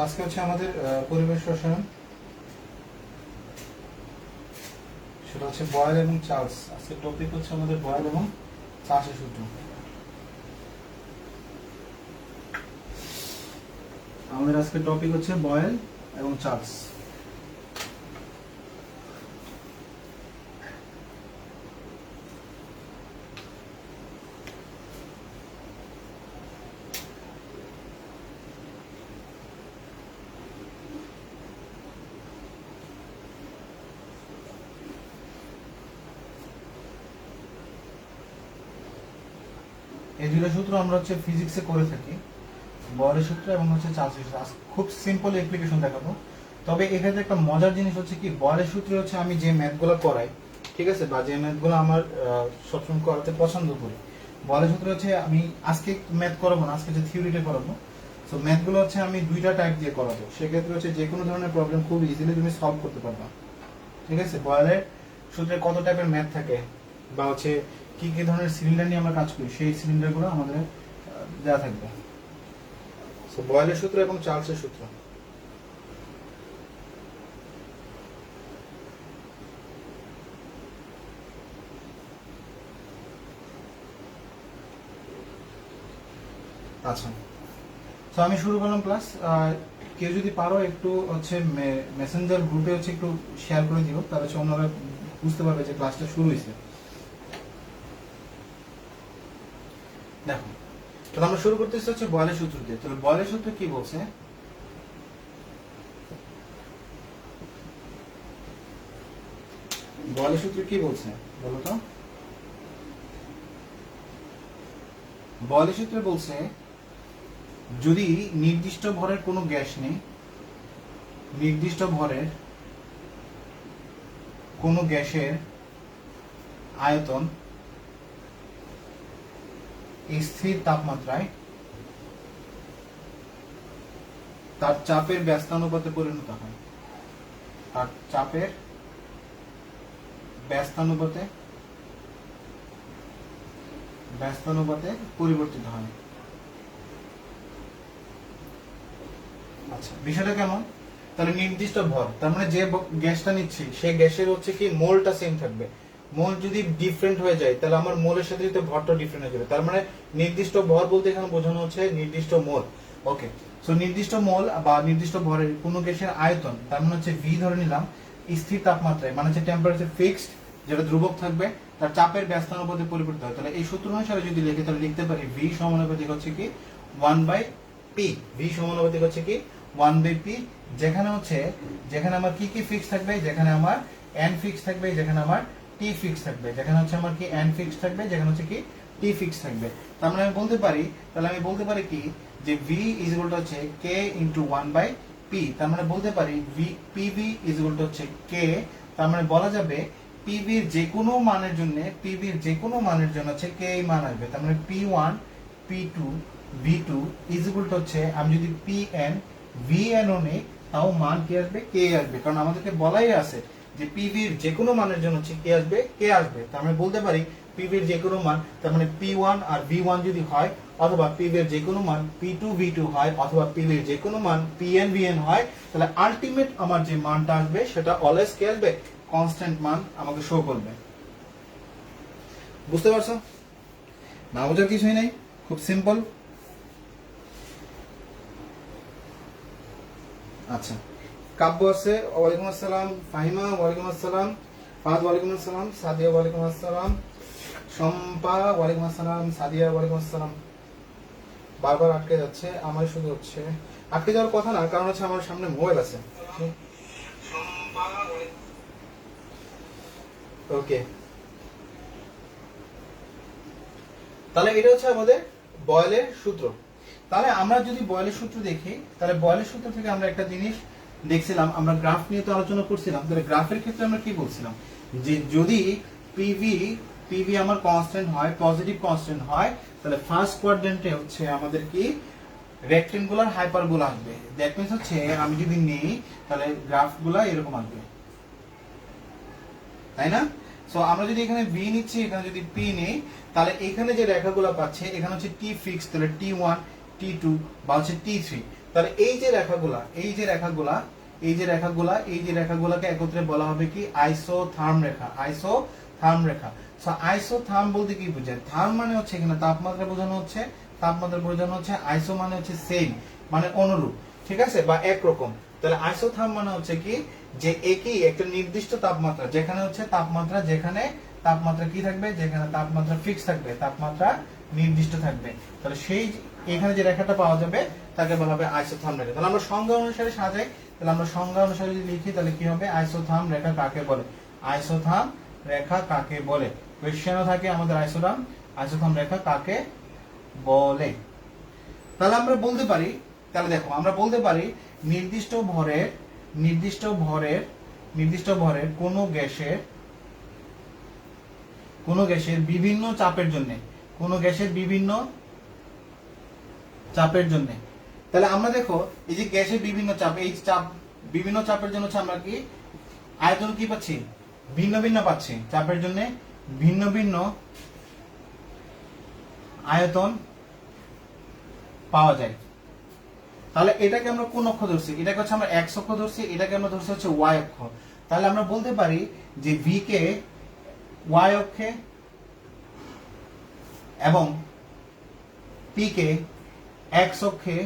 আজকে হচ্ছে আমাদের পরিবেশ রসায়ন, সেটা হচ্ছে বয়েল এবং চার্লস। আজকে টপিক হচ্ছে আমাদের বয়েল এবং চার্লসের সূত্র। আমাদের আজকে টপিক হচ্ছে বয়েল এবং চার্লস। এই দুটো সূত্র আমরা হচ্ছে ফিজিক্সে করে থাকি, বয়েলের সূত্র এবং হচ্ছে চার্লসের সূত্র। খুব সিম্পল অ্যাপ্লিকেশন দেখাবো। তবে এখানে একটা মজার জিনিস হচ্ছে কি, বয়েলের সূত্রে হচ্ছে আমি যে ম্যাথগুলো করাই, ঠিক আছে, বা যে ম্যাথগুলো আমার সবসময় করাতে পছন্দ করি, বয়েলের সূত্র হচ্ছে আমি আজকে ম্যাথ করাবো না, আজকে যে থিওরিটা করাবো। সো ম্যাথগুলো হচ্ছে আমি দুইটা টাইপ দিয়ে করাবো। সেক্ষেত্রে হচ্ছে যে কোনো ধরনের প্রবলেম খুব ইজিলি তুমি সলভ করতে পারবা। ঠিক আছে, বয়েলের সূত্রে কত টাইপের ম্যাথ থাকে বা হচ্ছে কি কি ধরনের সিলিন্ডার নিয়ে আমরা কাজ করি, সেই সিলিন্ডারগুলো আমাদের দেওয়া থাকবে। সো বয়েলের সূত্র এবং চার্লসের সূত্র। আচ্ছা, তো আমি শুরু করলাম ক্লাস। কেউ যদি পারো একটু হচ্ছে মেসেঞ্জার গ্রুপে হচ্ছে একটু শেয়ার করে দিও, তাহলে হচ্ছে অন্যরা বুঝতে পারবে যে ক্লাসটা শুরু হয়েছে। দেখো, তাহলে আমরা শুরু করতেছি হচ্ছে বয়েলের সূত্র দিয়ে। তাহলে বয়েলের সূত্র কি বলছে? বয়েলের সূত্র কি বলছে বলো তো? বয়েলের সূত্র বলছে, যদি নির্দিষ্ট ভরের কোনো গ্যাস নেই, নির্দিষ্ট ভরের কোনো গ্যাসের আয়তন স্থির তাপমাত্রায় তার চাপের ব্যস্তানুপাতে পরিণত হয়। তার চাপের ব্যস্তানুপাতে পরিবর্তিত হয়। আচ্ছা, বিষয়টা কেমন? তাহলে নির্দিষ্ট ভর, তার মানে যে গ্যাসটা নিচ্ছি সেই গ্যাসের হচ্ছে কি মোলটা সেম থাকবে। মোল যদি ডিফারেন্ট হয়ে যায় তাহলে আমার মোলের সাথে যদি ভরটা ডিফারেন্ট হয়ে যাবে। তার মানে নির্দিষ্ট ভর বলতে এখানে বোঝানো হচ্ছে নির্দিষ্ট মোল। ওকে, সো নির্দিষ্ট মোল বা নির্দিষ্ট ভরের কোনো গ্যাসের আয়তন, তার মানে হচ্ছে ভি ধরে নিলাম, স্থির তাপমাত্রায় মানে হচ্ছে টেম্পারেচার ফিক্সড, যেটা ধ্রুবক থাকবে, তার চাপের ব্যস্তানুপাতে পরিবর্তিত হয়। তাহলে এই সূত্র অনুসারে যদি লিখি তাহলে লিখতে পারি ভি সমানুপাতিক হচ্ছে কি 1/p। ভি সমানুপাতিক হচ্ছে কি 1/p, যেখানে হচ্ছে যেখানে আমার কি কি ফিক্স থাকবে, যেখানে আমার n ফিক্স থাকবে, যেখানে আমার t ফিক্স থাকবে, যেখানে হচ্ছে আমার কি n ফিক্স থাকবে, যেখানে হচ্ছে কি t ফিক্স থাকবে। তার মানে আমি বলতে পারি, তাহলে আমি বলতে পারি কি যে v ইজ ইকুয়াল টু হচ্ছে k ইনটু 1/p। তার মানে বলতে পারি pv ইজ ইকুয়াল টু হচ্ছে k। তার মানে বলা যাবে pv এর যে কোনো মানের জন্য, pv এর যে কোনো মানের জন্য হচ্ছে k মান আসবে। তার মানে p1 p2 v2 is equal to হচ্ছে, আমি যদি pn vn ও নেই তাও মান কি আসবে, k আসবে। কারণ আমাদেরকে বলাই আছে যে pv এর যে কোনো মানের জন্য হচ্ছে কি আসবে, k আসবে। তার মানে বলতে পারি pv এর যে কোনো মান, তার মানে p1 আর v1 যদি হয়, অথবা pv এর যে কোনো মান p2 v2 হয়, অথবা pv এর যে কোনো মান pn vn হয়, তাহলে আলটিমেট আমার যে মানটা আসবে সেটা অলওয়েজ কি আসবে, কনস্ট্যান্ট মান আমাকে শো করবে। বুঝতে পারছো? না বোঝার কিছুই নাই, খুব সিম্পল। আচ্ছা, কাব্য আছে, ওয়ালাইকুম আসসালাম। ফাহিমা ওয়ালাইকুম আসসালাম। ফাহাদ ওয়ালাইকুম আসসালাম। সাদিয়া ওয়ালাইকুম আসসালাম। শম্পা ওয়ালাইকুম আসসালাম। সাদিয়া ওয়ালাইকুম আসসালাম। বারবার আটকে যাচ্ছে, আমার শুধু হচ্ছে আটকে যাওয়ার কথা না, কারণ হচ্ছে আমার সামনে মোবাইল আছে। ওকে, তাহলে এটা হচ্ছে আমাদের বয়েলের সূত্র। তাহলে আমরা যদি বয়েলের সূত্র দেখি, তাহলে বয়েলের সূত্র থেকে আমরা একটা জিনিস দেখছিলাম, আমরা গ্রাফ নিয়ে তো আলোচনা করছিলাম। তাহলে গ্রাফের ক্ষেত্রে আমরা কি বলছিলাম, যে যদি পিভি আমার কনস্ট্যান্ট হয়, পজিটিভ কনস্ট্যান্ট হয়, তাহলে ফার্স্ট কোয়াড্রেন্টে হচ্ছে আমাদের কি রেক্টেঙ্গুলার হাইপারবোলা আসবে। দ্যাট মিন্স হচ্ছে আমি যদি নেই তাহলে গ্রাফগুলা এরকম আসবে, তাই না? সো আমরা যদি এখানে ভি নিচ্ছি, এখানে যদি পি নেই, তাহলে এখানে যে রেখাগুলো পাচ্ছে এখানে হচ্ছে টি ফিক্স, তাহলে টি1 টি2 বা হচ্ছে টি3। তাহলে এই যে রেখাগুলাকে একত্রে বলা হবে কি আইসোথার্ম রেখা। আইসোথার্ম রেখা। সো আইসোথার্ম বলতে কি বোঝায়? থার্ম মানে হচ্ছে এখানে তাপমাত্রা বোঝানো হচ্ছে, আইসো মানে হচ্ছে সেম, মানে অনুরূপ, ঠিক আছে, বা একরকম। তাহলে আইসোথার্ম মানে হচ্ছে কি যে একই একটা নির্দিষ্ট তাপমাত্রা, যেখানে হচ্ছে তাপমাত্রা কি থাকবে, যেখানে তাপমাত্রা ফিক্স থাকবে, তাপমাত্রা নির্দিষ্ট থাকবে। তাহলে সেই এখানে যে রেখাটা পাওয়া যাবে তাকে বলা হবে আইসোথার্ম রেখা। তাহলে আমরা সংজ্ঞা অনুসারে সাজাই, তাহলে আমরা সংজ্ঞা অনুসারে যদি লিখি তাহলে কি হবে? আইসোথার্ম রেখা কাকে বলে? আইসোথার্ম রেখা কাকে বলে? কোশ্চেনও থাকে আমাদের আইসোথার্ম রেখা কাকে বলে। তাহলে আমরা বলতে পারি, তাহলে দেখো আমরা বলতে পারি নির্দিষ্ট ভরের কোন গ্যাসের বিভিন্ন চাপের জন্য, তাহলে আমরা দেখো এই যে গ্যাসের বিভিন্ন চাপ, এই চাপ বিভিন্ন চাপের জন্য হচ্ছে আমরা কি আয়তন কি পাচ্ছি? ভিন্ন ভিন্ন পাচ্ছি। চাপের জন্য ভিন্ন ভিন্ন আয়তন পাওয়া যায়। তাহলে এটাকে আমরা কোন অক্ষ ধরছি? এটাকে হচ্ছে আমরা এক্স অক্ষ ধরছি, এটাকে আমরা ধরছি হচ্ছে ওয়াই অক্ষ। তাহলে আমরা বলতে পারি যে ভি কে ওয়াই অক্ষে এবং পি কে এক্স অক্ষে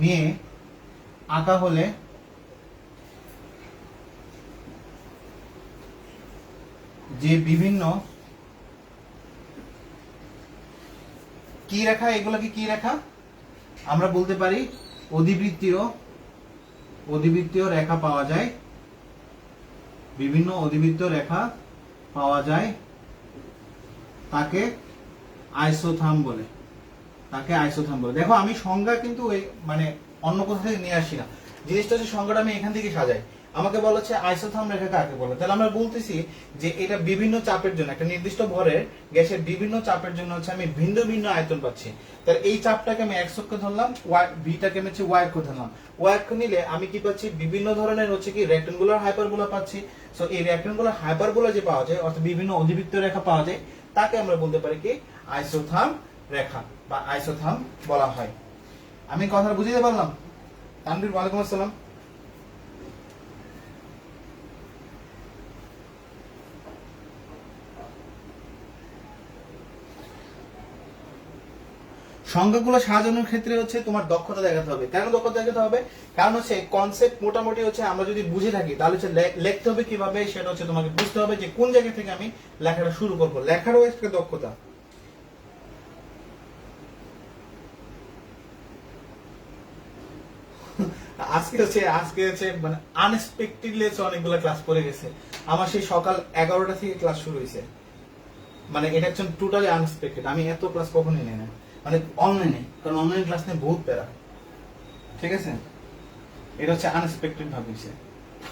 নিয়ে আঁকা হলে যে বিভিন্ন কি রেখা, এগুলোকে কি রেখা আমরা বলতে পারি? অধিবৃত্তীয় রেখা পাওয়া যায়। বিভিন্ন অধিবৃত্তীয় রেখা পাওয়া যায়, তাকে আইসোথার্ম বলে। দেখো আমি সংজ্ঞা কিন্তু মানে অন্য কোথাও থেকে নিয়ে আসি না, জিনিসটা হচ্ছে সংজ্ঞাটা আমি এখান থেকে সাজাই। আমাকে বলা হচ্ছে আইসোথার্ম রেখা কাকে বলে, তাহলে আমরা বলতেছি যে এটা বিভিন্ন চাপের জন্য, একটা নির্দিষ্ট ভরের গ্যাসের বিভিন্ন চাপের জন্য হচ্ছে আমি ভিন্ন ভিন্ন আয়তন পাচ্ছি। তাহলে এই চাপটাকে আমি এক্স অক্ষ ধরলাম, ভিটাকে আমি হচ্ছে ওয়াই অক্ষ ধরলাম। ওয়াই অক্ষ নিলে আমি কি পাচ্ছি? বিভিন্ন ধরনের হচ্ছে কি রেক্টাঙ্গুলার হাইপারবোলা পাচ্ছি। সো এই রেক্টাঙ্গুলার হাইপারবোলা যে পাওয়া যায়, অর্থাৎ বিভিন্ন অধিবৃত্তীয় রেখা পাওয়া যায়, তাকে আমরা বলতে পারি কি আইসোথার্ম রেখা বা আইসোথার্ম বলা হয়। আমি কথাটা বুঝিয়ে পারলাম? তানভীর, ওয়ালাইকুম আসসালাম। সংখ্যাগুলো সাজানোর ক্ষেত্রে হচ্ছে তোমার দক্ষতা দেখাতে হবে। কেন দক্ষতা দেখাতে হবে? কারণ হচ্ছে কনসেপ্ট মোটামুটি হচ্ছে আমরা যদি বুঝে থাকি তাহলে হচ্ছে লিখতে হবে কিভাবে, সেটা হচ্ছে তোমাকে বুঝতে হবে যে কোন জায়গা থেকে আমি লেখাটা শুরু করবো। লেখারও একটা দক্ষতা। আজকে হচ্ছে মানে আনএক্সপেক্টেডলি অনেকগুলো ক্লাস পড়ে গেছে আমার। সেই সকাল 11টা থেকে ক্লাস শুরু হয়েছে, মানে এটা হচ্ছে টোটালি আনএক্সপেক্টেড। আমি এত ক্লাস কখনোই নেই না, মানে অনলাইনে, কারণ অনলাইন ক্লাস নিয়ে বহুত প্যারা, ঠিক আছে। এটা হচ্ছে আনএক্সপেক্টেড ভাবে হয়েছে,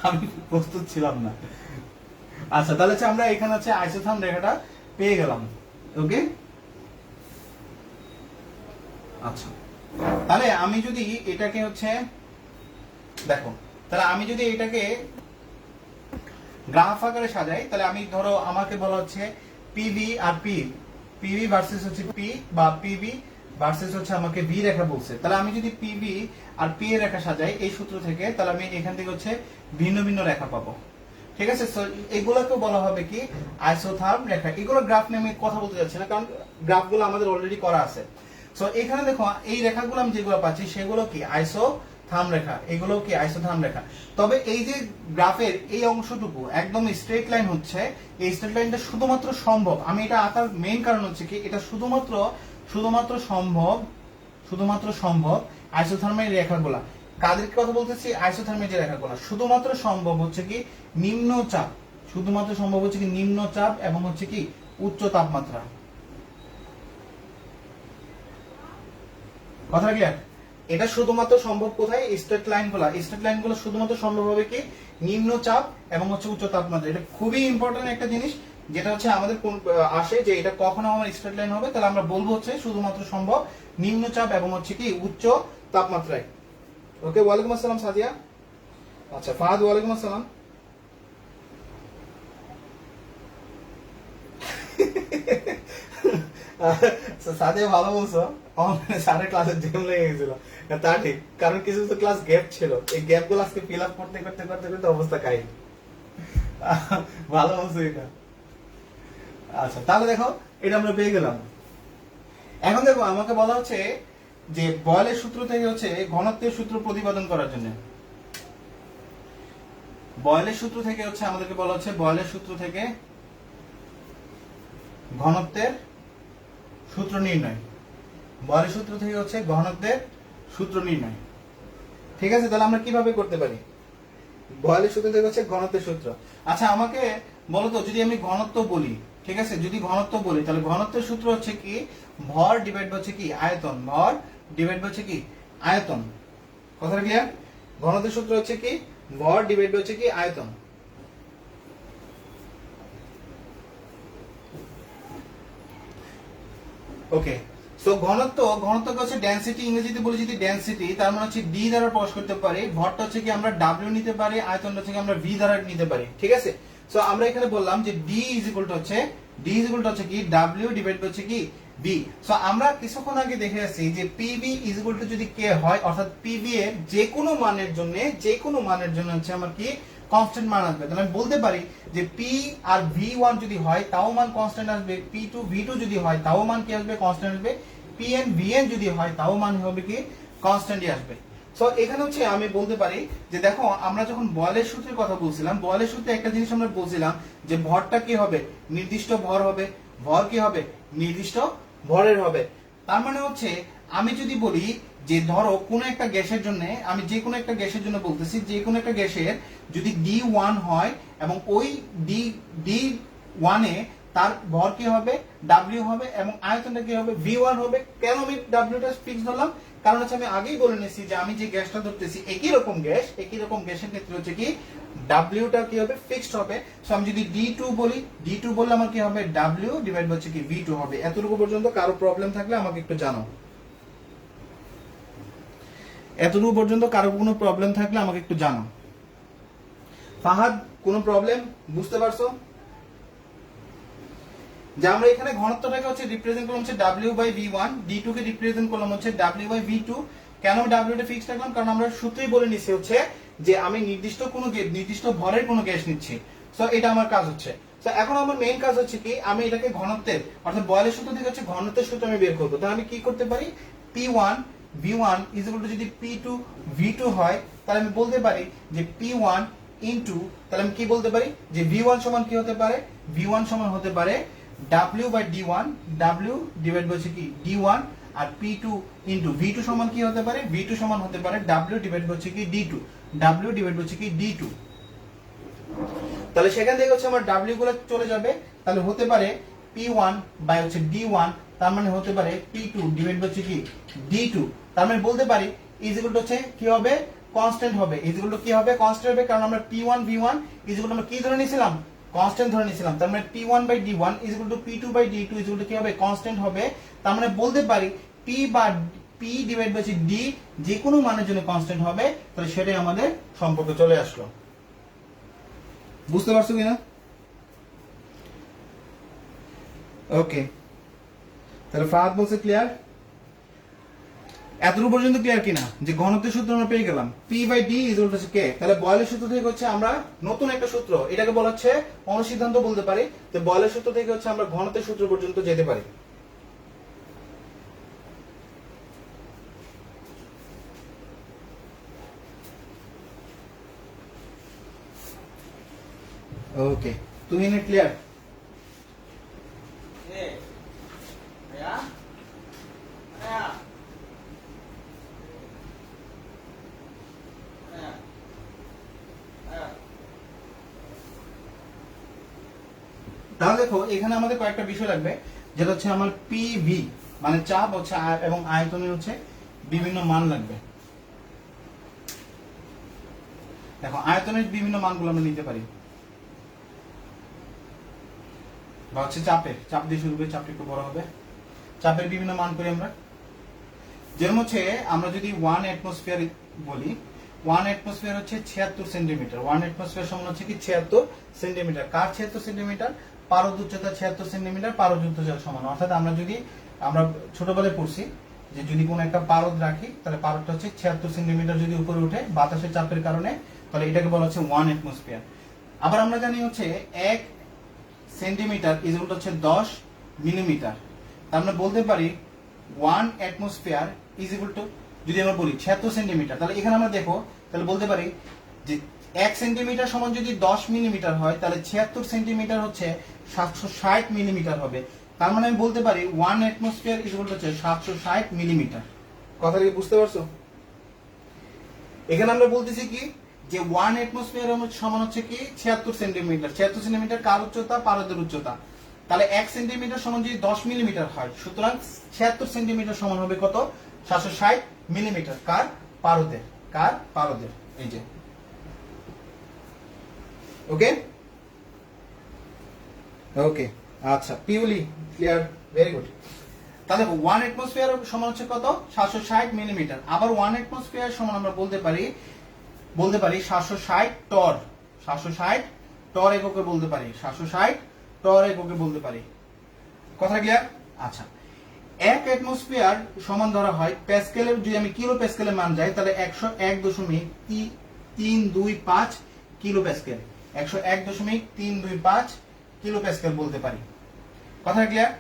আমি প্রস্তুত ছিলাম না। আচ্ছা, তাহলে হচ্ছে আমরা এখানে হচ্ছে আইসোথার্ম রেখাটা পেয়ে গেলাম। ওকে, আচ্ছা, তাহলে আমি যদি এটাকে হচ্ছে দেখো, তাহলে আমি যদি এটাকে গ্রাফ আকারে সাজাই, তাহলে আমি ধরো আমাকে বলা হচ্ছে পিভি আর পিভি ভার্সেস হচ্ছে পি, বা পিভি ভার্সেস হচ্ছে আমাকে ভি রেখা বলছে। তাহলে আমি যদি পিভি আর পি এর রেখা সাজাই এই সূত্র থেকে, তাহলে আমি এখান থেকে হচ্ছে ভিন্ন ভিন্ন রেখা পাবো, ঠিক আছে। এগুলোকে বলা হবে কি আইসোথার্ম রেখা। এগুলো গ্রাফ নিয়ে আমি কথা বলতে যাচ্ছি না, কারণ গ্রাফগুলো আমাদের অলরেডি করা আছে। সো এখানে দেখো এই রেখাগুলো আমি যেগুলো পাচ্ছি সেগুলো কি আইসোথার্ম রেখা, এগুলো কি আইসোথার্ম রেখা। তবে এই যে গ্রাফের এই অংশটুকু একদম স্ট্রেট লাইন হচ্ছে, এই স্ট্রেট লাইনটা শুধুমাত্র সম্ভব, আমি এটা আঁকার মেইন কারণ হচ্ছে কি এটা শুধুমাত্র সম্ভব আইসোথার্মের রেখাগুলা। কাদেরকে কথা বলতেছি? আইসোথার্মের যে রেখাগুলো শুধুমাত্র সম্ভব হচ্ছে কি নিম্ন চাপ এবং হচ্ছে কি উচ্চ তাপমাত্রা। কথা ক্লিয়ার? এটা শুধুমাত্র সম্ভব কোথায়? স্ট্রেট লাইনগুলো শুধুমাত্র সম্ভব হবে কি নিম্ন চাপ এবং হচ্ছে উচ্চ তাপমাত্রা। এটা খুবই ইম্পর্টেন্ট একটা জিনিস, যেটা হচ্ছে আমাদের আসে যে এটা কখন আমার স্ট্রেট লাইন হবে, তাহলে আমরা বলবো হচ্ছে শুধুমাত্র সম্ভব নিম্ন চাপ এবং হচ্ছে কি উচ্চ তাপমাত্রায়। ওকে, ওয়ালাইকুম আসসালাম সাদিয়া। আচ্ছা, ফাহাদ, ওয়ালাইকুম আসসালাম। সাদিয়া ভালো বলছো। অনলাইনে স্যারের ক্লাসে জ্যাম লেগে গেছিল। তা ঠিক, কারণ কিছু কিছু ক্লাস গ্যাপ ছিল, এই গ্যাপ গুলো আজকে ফিল আপ করতে করতে করতে করতে অবস্থা কাহিল। ভালো হচ্ছে এটা। আচ্ছা তাহলে দেখো এটা আমরা পেয়ে গেলাম। এখন দেখো আমাকে বলা হচ্ছে যে বয়লের সূত্র থেকে হচ্ছে ঘনত্বের সূত্র প্রতিপাদন করার জন্য। বয়লের সূত্র থেকে হচ্ছে আমাদেরকে বলা হচ্ছে বয়লের সূত্র থেকে ঘনত্বের সূত্র নির্ণয়। বয়লের সূত্র থেকে হচ্ছে ঘনত্বের সূত্র নির্ণয়। ঠিক আছে, তাহলে আমরা কিভাবে করতে পারি? বয়লের সূত্র থেকে হচ্ছে ঘনত্বের সূত্র। আচ্ছা আমাকে বলতো, যদি আমি ঘনত্ব বলি, ঠিক আছে, যদি ঘনত্ব বলি তাহলে ঘনত্বের সূত্র হচ্ছে কি ভর ডিভাইড হচ্ছে কি আয়তন, ভর ডিভাইড হচ্ছে কি আয়তন। কথাটা ক্লিয়ার? ঘনত্বের সূত্র হচ্ছে কি ভর ডিভাইড হচ্ছে কি আয়তন। ওকে, সো ঘনত্বকে হচ্ছে ডেনসিটি, ইংরেজিতে বলি যদি ডেনসিটি, তার মানে হচ্ছে ডি দ্বারা প্রকাশ করতে পারি। ভরটা হচ্ছে কি আমরা ডাব্লিউ নিতে পারি, আয়তনটা হচ্ছে কি আমরা ভি দ্বারা নিতে পারি। ঠিক আছে, সো আমরা এখানে বললাম যে ডি ইজ ইকুয়াল টু হচ্ছে কি ডাব্লিউ ডিভাইড হচ্ছে কি বি। সো আমরা কিছুক্ষণ আগে দেখে আসছি যে পিবি ইজ ইকুয়াল টু যদি কে হয়, অর্থাৎ পিবি এর যে কোনো মানের জন্য হচ্ছে আমার কি কনস্ট্যান্ট মান আসবে। তাহলে আমি বলতে পারি যে পি আর ভি1 যদি হয় তাও মান কনস্ট্যান্ট আসবে, পি2 ভি2 যদি হয় তাও মান কি আসবে কনস্ট্যান্ট আসবে, পিএন ভিএন যদি হয় তাও মান হবে কি কনস্ট্যান্টই আসবে। সো এখানে হচ্ছে আমি বলতে পারি যে দেখো আমরা যখন বয়লের সূত্রের কথা বলছিলাম, বয়লের সূত্রে একটা জিনিস আমরা বলছিলাম যে ভরটা কি হবে নির্দিষ্ট ভর হবে, ভর কি হবে নির্দিষ্ট ভরের হবে। তার মানে হচ্ছে আমি যদি বলি যে ধরো কোনো একটা গ্যাসের জন্য, আমি যে কোনো একটা গ্যাসের জন্য বলতেছি, যে কোনো একটা গ্যাসের যদি D1 হয় এবং ওই D1 এ তার ভর কি হবে W হবে এবং আয়তনটা কি হবে V1 হবে। কেন আমি Wটা ফিক্স ধরলাম? কারণ হচ্ছে আমি আগেই বলে নিয়েছি যে আমি যে গ্যাসটা ধরতেছি একই রকম গ্যাসের ক্ষেত্রে হচ্ছে কি Wটা কি হবে ফিক্সড হবে। সো আমি যদি D2 বললে আমার কি হবে W ডিভাইড হচ্ছে কি V2 হবে। এতটুকু পর্যন্ত কারো প্রবলেম থাকলে আমাকে একটু জানাও। এতটুকু পর্যন্ত কারো কোনো প্রবলেম থাকলে আমাকে একটু জানাও। ফাহাদ কোনো প্রবলেম বুঝতে পারছো? যে আমরা এখানে ঘনত্বটাকে হচ্ছে রিপ্রেজেন্ট করলাম হচ্ছে W/V1, D2 কে রিপ্রেজেন্ট করলাম হচ্ছে W/V2। কেন W টা ফিক্স রাখলাম? কারণ আমরা সূত্রেই বলে নিছি হচ্ছে যে আমি নির্দিষ্ট ভরের কোনো গ্যাস নিচ্ছি। সো এটা আমার কাজ হচ্ছে। সো এখন আমার মেইন কাজ হচ্ছে কি আমি এটাকে ঘনত্বের অর্থাৎ বয়লের সূত্র থেকে হচ্ছে ঘনত্বের সূত্র আমি বের করব। তাহলে আমি কি করতে পারি P1 V1 is equal two যদি P2 V2 হয় তাহলে আমি বলতে পারি যে P1 ইনটু, তাহলে আমি কি বলতে পারি যে V1 সমান কি হতে পারে, V1 সমান হতে পারে W/D1, W ডিভাইড হচ্ছে কি D1 আর P2 ইনটু V2 সমান কি হতে পারে, V2 সমান হতে পারে W ডিভাইড হচ্ছে কি D2, W ডিভাইড হচ্ছে কি D2। তাহলে সেখান থেকে হচ্ছে আমার W গুলো চলে যাবে, তাহলে হতে পারে P1 বাই হচ্ছে D1, তার মানে হতে পারে P2 ডিভাইড হচ্ছে কি D2। তার মানে বলতে পারি ইজ ইকুয়াল টু হচ্ছে কি হবে কনস্ট্যান্ট হবে, ইজ ইকুয়াল টু কি হবে কনস্ট্যান্ট হবে। কারণ আমরা P1 V1 is equal to আমরা কি ধরে নিয়েছিলাম কনস্ট্যান্ট ধরে নিয়েছিলাম। তার মানে P1/D1 is equal two P2/D2 is equal two কি হবে কনস্ট্যান্ট হবে। তার মানে বলতে পারি P ডিভাইড বাই D যে কোনো মানের জন্য কনস্ট্যান্ট হবে। তাহলে সেটাই আমাদের সম্পর্ক চলে আসলো। বুঝতে পারছো কিনা? ওকে, তাহলে ফাহাদ বলছে ক্লিয়ার। এতটুকু পর্যন্ত ক্লিয়ার কিনা যে ঘনত্বের সূত্র আমরা পেয়ে গেলাম P/D is equal two K। তাহলে বয়লের সূত্র থেকে হচ্ছে আমরা নতুন একটা সূত্র, এটাকে বলা হচ্ছে অনুসিদ্ধান্ত বলতে পারি। যে বয়লের সূত্র থেকে হচ্ছে আমরা ঘনত্বের সূত্র পর্যন্ত যেতে পারি। ওকে, তুমি এনে ক্লিয়ার? তাহলে দেখো এখানে আমাদের কয়েকটা বিষয় লাগবে, যেটা হচ্ছে আমার পিভি মানে চাপ হচ্ছে এবং আয়তনের হচ্ছে বিভিন্ন মান লাগবে। দেখো আয়তনের বিভিন্ন মানগুলো আমরা নিতে পারি, বা হচ্ছে চাপ দিয়ে শুরু করে, চাপটা একটু বড় হবে। চাপের বিভিন্ন মান করি আমরা, যেমন হচ্ছে আমরা যদি 1 অ্যাটমসফিয়ার বলি, 1 অ্যাটমসফিয়ার হচ্ছে 76 সেন্টিমিটার। 1 অ্যাটমসফিয়ার সমান হচ্ছে কি 76 সেন্টিমিটার। কার 76 সেন্টিমিটার? পারদ উচ্চতা 76 সেন্টিমিটার, পারদ উচ্চতা সমান। অর্থাৎ আমরা ছোটবেলায় পড়ছি যে যদি কোনো একটা পারদ রাখি তাহলে পারদটা হচ্ছে 76 সেন্টিমিটার যদি উপরে উঠে বাতাসের চাপের কারণে, তাহলে এটাকে বলা হচ্ছে 1 অ্যাটমসফিয়ার। আবার আমরা জানি হচ্ছে 1 সেন্টিমিটার ইজ ইকুয়াল হচ্ছে 10 মিলিমিটার। তার আমরা বলতে পারি 1 অ্যাটমসফিয়ার ইজ ইকুয়াল টু, যদি আমরা বলি 76 সেন্টিমিটার, তাহলে এখানে আমরা দেখো তাহলে বলতে পারি যে 1 সেন্টিমিটার সমান যদি 10 মিলিমিটার হয় তাহলে 76 সেন্টিমিটার হচ্ছে 760 মিলিমিটার হবে। তার মানে আমি বলতে পারি 1 অ্যাটমসফিয়ার ইজ ইকুয়াল হচ্ছে 760 মিলিমিটার। কথা কি বুঝতে পারছো? এখানে আমরা বলতেছি কি যে 1 অ্যাটমসফিয়ার সমান হচ্ছে কি 76 সেন্টিমিটার। 76 সেন্টিমিটার কার উচ্চতা? পারদের উচ্চতা। তাহলে 1 সেন্টিমিটার সমান যদি 10 মিলিমিটার হয়, সুতরাং 76 সেন্টিমিটার সমান হবে কত? 760 মিলিমিটার। কার? পারদের। কার? পারদের। এই যে, ওকে ওকে, আচ্ছা, পিউলি ক্লিয়ার, ভেরি গুড। তাহলে 1 অ্যাটমসফিয়ার সমান হচ্ছে কত? 760 মিলিমিটার। আবার 1 অ্যাটমসফিয়ার সমান আমরা বলতে পারি 760 টর। 760 টর এককে বলতে পারি, 760 টর এককে বলতে পারি। কথা ক্লিয়ার? আচ্ছা, 1 অ্যাটমসফিয়ার সমান ধরা হয় প্যাসকেলের, যদি আমি কিলো প্যাসকেলের মান যাই তাহলে 101.325 কিলো প্যাসকেল। 101.325 কিলো প্যাসকেল বলতে পারি। কথা ক্লিয়ার?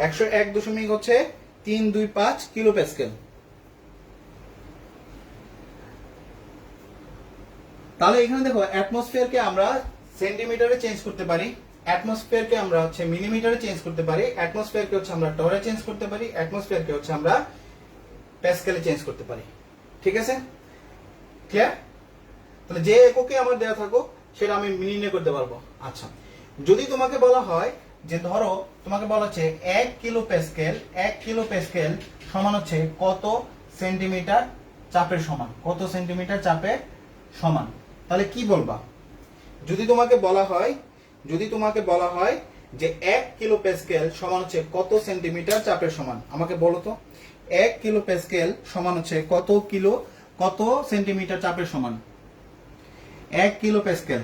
101.325 kilo Pascal. তাহলে এখানে দেখো অ্যাটমসফিয়ারকে আমরা সেন্টিমিটারে চেঞ্জ করতে পারি, অ্যাটমসফিয়ারকে আমরা হচ্ছে মিলিমিটারে চেঞ্জ করতে পারি, অ্যাটমসফিয়ারকে হচ্ছে আমরা টরে চেঞ্জ করতে পারি, অ্যাটমসফিয়ারকে হচ্ছে আমরা প্যাসকেলে চেঞ্জ করতে পারি। ঠিক আছে? ক্লিয়ার? তাহলে যে এককে আমার দেওয়া থাকুক সেটা আমি নির্ণয় করতে পারবো। আচ্ছা, যদি তোমাকে বলা হয় যে ধরো তোমাকে বলা হচ্ছে 1 কিলো প্যাসকেল, 1 কিলো প্যাসকেল সমান হচ্ছে কত সেন্টিমিটার চাপের সমান, কত সেন্টিমিটার চাপের সমান, তাহলে কি বলবা? যদি তোমাকে বলা হয় যে 1 কিলো প্যাসকেল সমান হচ্ছে কত সেন্টিমিটার চাপের সমান, আমাকে বলো তো 1 কিলো প্যাসকেল সমান হচ্ছে কত সেন্টিমিটার চাপের সমান? 1 কিলো প্যাসকেল,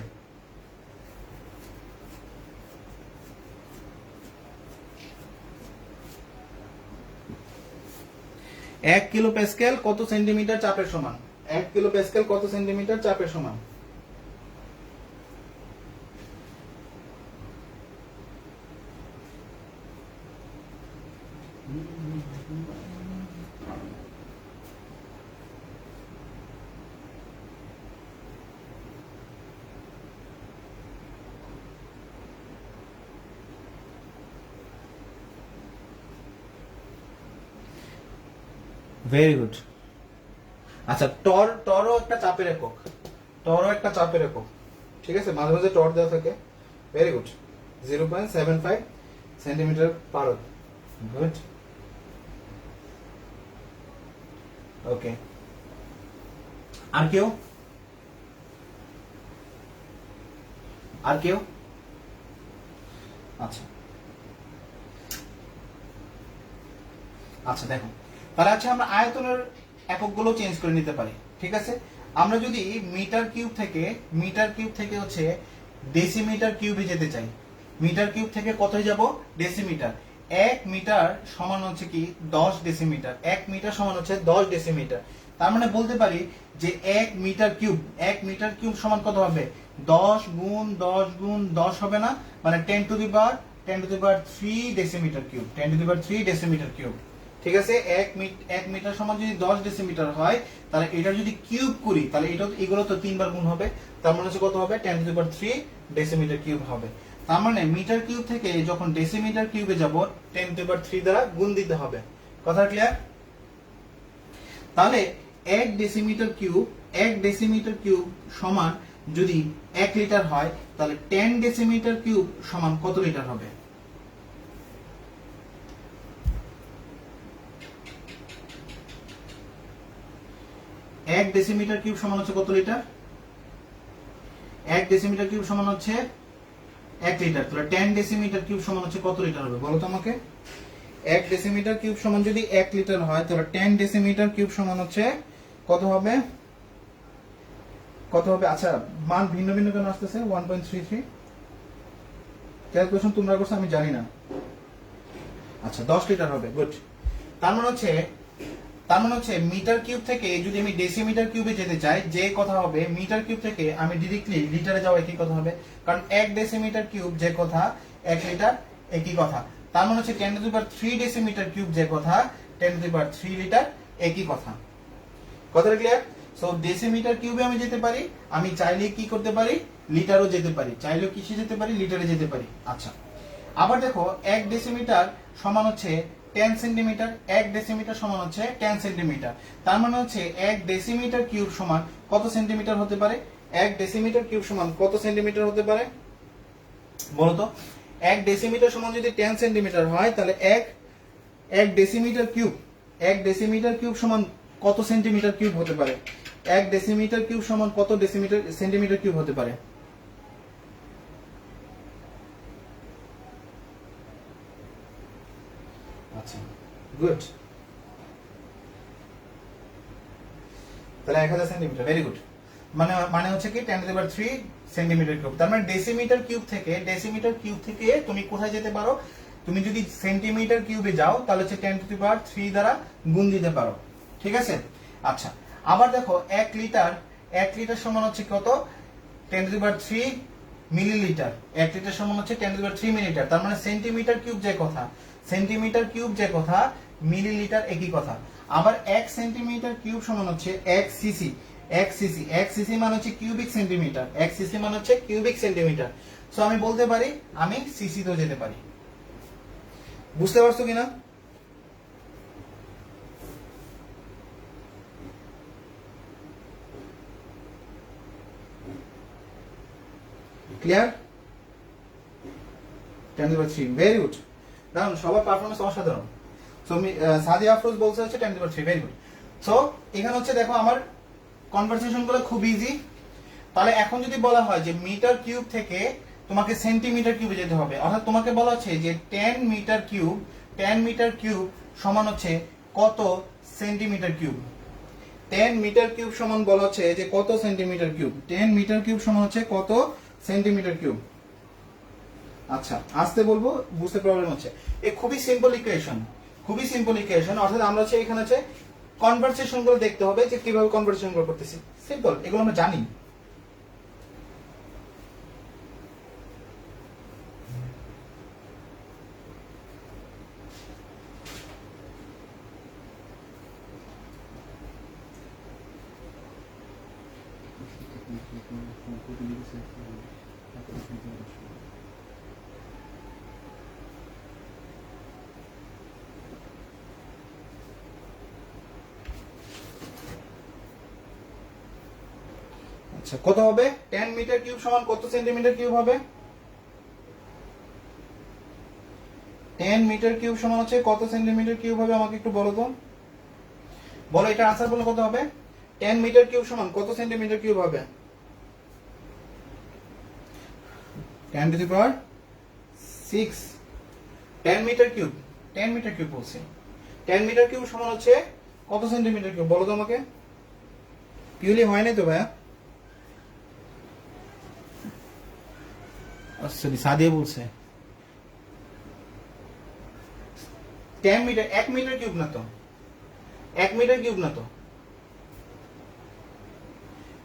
1 কিলো প্যাসকেল কত সেন্টিমিটার চাপের সমান? 1 কিলো প্যাসকেল কত সেন্টিমিটার চাপের সমান? Very good. আচ্ছা, টরও একটা চাপের একক, টরও একটা চাপের একক। ঠিক আছে, মাঝে মাঝে টর দেওয়া থাকে। ভেরি গুড, 0.75 সেন্টিমিটার পারদ। গুড, ওকে। আর কেউ? আচ্ছা আচ্ছা, দেখো তাহলে আচ্ছা আমরা আয়তনের এককগুলো চেঞ্জ করে নিতে পারি। ঠিক আছে, আমরা যদি মিটার কিউব থেকে হচ্ছে ডেসিমিটার কিউবে যেতে চাই, মিটার কিউব থেকে কোথায় যাব? ডেসিমিটার। 1 মিটার সমান হচ্ছে কি 10 ডেসিমিটার, 1 মিটার সমান হচ্ছে 10 ডেসিমিটার। তার মানে বলতে পারি যে 1 মিটার কিউব সমান কত হবে? 10 গুণ 10 গুণ 10 হবে না, মানে 10 to the power 3 decimetre cube, 10 to the power 3 decimetre cube. ঠিক আছে, 1 মিটার সমান যদি 10 ডেসিমিটার হয় তাহলে এটা যদি কিউব করি তাহলে এগুলো তো 3 বার গুণ হবে, তার মানে হচ্ছে কত হবে? 10 to the power 3 decimetre cube হবে। তার মানে মিটার কিউব থেকে যখন ডেসিমিটার কিউবে যাব 10 টু দি পাওয়ার 3 দ্বারা গুণ দিতে হবে। কথা ক্লিয়ার? তাহলে 1 ডেসিমিটার কিউব সমান যদি 1 লিটার হয় তাহলে 10 ডেসিমিটার কিউব সমান কত লিটার হবে? এক ডেসিমিটার কিউব সমান হচ্ছে কত লিটার? 1 ডেসিমিটার কিউব সমান হচ্ছে 1 লিটার। তাহলে 10 ডেসিমিটার কিউব সমান হচ্ছে কত লিটার হবে বলো তো আমাকে? 1 ডেসিমিটার কিউব সমান যদি 1 লিটার হয় তাহলে 10 ডেসিমিটার কিউব সমান হচ্ছে কত হবে? আচ্ছা, মান ভিন্ন ভিন্ন কেন আসতেছে? 1.33 ক্যালকুলেশন তোমরা করছো, আমি জানি না। আচ্ছা 10 লিটার হবে, গুড। তার মানে হচ্ছে মিটার কিউব থেকে যদি আমি ডেসিমিটার কিউবে যেতে চাই, যে কথা হবে মিটার কিউব থেকে আমি ডিরেক্টলি লিটারে যাওয়া একই কথা হবে, কারণ 1 ডেসিমিটার কিউব যে কথা 1 লিটার একই কথা। তার মানে হচ্ছে 10⁻³ ডেসিমিটার কিউব যে কথা 10⁻³ লিটার একই কথা। কথাটা ক্লিয়ার? সো ডেসিমিটার কিউবে আমি যেতে পারি, আমি চাইলে কি করতে পারি, লিটারও যেতে পারি, চাইলেও কিসে যেতে পারি, লিটারে যেতে পারি। আচ্ছা, আবার দেখো 1 ডেসিমিটার সমান হচ্ছে 10 সেন্টিমিটার, 1 ডেসিমিটার সমান হচ্ছে 10 সেন্টিমিটার। তার মানে হচ্ছে 1 ডেসিমিটার কিউব সমান কত সেন্টিমিটার হতে পারে? 1 ডেসিমিটার কিউব সমান কত সেন্টিমিটার হতে পারে বলতো? 1 ডেসিমিটার সমান যদি 10 সেন্টিমিটার হয়, তাহলে 1 ডেসিমিটার কিউব সমান কত সেন্টিমিটার কিউব হতে পারে? 1 ডেসিমিটার কিউব সমান কত সেন্টিমিটার কিউব হতে পারে? আচ্ছা, গুড। তাহলে 1000 সেন্টিমিটার, ভেরি গুড। মানে হচ্ছে কি 10⁻³ সেন্টিমিটার কিউব। তার মানে ডেসিমিটার কিউব থেকে তুমি কোথায় যেতে পারো? তুমি যদি সেন্টিমিটার কিউবে যাও তাহলে হচ্ছে 10⁻³ দ্বারা গুণ দিতে পারো, ঠিক আছে? আচ্ছা, আবার দেখো 1 লিটার সমান হচ্ছে কত? 10⁻³ মিলিলিটার। 1 লিটার সমান হচ্ছে 10⁻³ মিলিলিটার। তার মানে সেন্টিমিটার কিউব যে কথা মিলিলিটার একই কথা। আবার 1 সেন্টিমিটার কিউব সমান হচ্ছে 1 সিসি। 1 সিসি মানে হচ্ছে কিউবিক সেন্টিমিটার। 1 সিসি মানে হচ্ছে কিউবিক সেন্টিমিটার। সো আমি বলতে পারি আমি সিসি তেও যেতে পারি। বুঝতে পারছো কিনা? ক্লিয়ার? 10⁻³, very good. দারুন, সবার পারফরমেন্স অসাধারণ। সো সাদিয়া আফরোজ বলছে হচ্ছে 10⁻³, ভেরি গুড। সো এখানে হচ্ছে দেখো আমার কনভারসেশন গুলো খুব ইজি। তাহলে এখন যদি বলা হয় যে মিটার কিউব থেকে তোমাকে সেন্টিমিটার কিউবে যেতে হবে, অর্থাৎ তোমাকে বলা হচ্ছে যে 10 মিটার কিউব সমান হচ্ছে কত সেন্টিমিটার কিউব? 10 মিটার কিউব সমান বলা হচ্ছে যে কত সেন্টিমিটার কিউব? 10 মিটার কিউব সমান হচ্ছে কত সেন্টিমিটার কিউব? আচ্ছা, আসতে বলবো, বুঝতে প্রবলেম হচ্ছে। এই খুবই সিম্পল ইকুয়েশন, অর্থাৎ আমরা হচ্ছে এখানে হচ্ছে কনভারসেশন গুলো দেখতে হবে যে কিভাবে কনভারসেশন গুলো করতেছি। সিম্পল, এগুলো আমরা জানি। আচ্ছা, কত হবে? 10 মিটার কিউব সমান কত সেন্টিমিটার কিউব হবে? 10 মিটার কিউব সমান হচ্ছে কত সেন্টিমিটার কিউব হবে? আমাকে একটু বলো তো, বলো এটা আনসার বলো কত হবে? 10 মিটার কিউব সমান কত সেন্টিমিটার কিউব হবে? 10⁻⁶। 10 মিটার কিউব বলছি। 10 মিটার কিউব সমান হচ্ছে কত সেন্টিমিটার কিউব বলো তো আমাকে? পিউলি হয় নাই তো ভাইয়া? আচ্ছা, সাদিয়া বলছে 10 মিটার, 1 মিটার কিউব না তো, 1 মিটার কিউব না তো।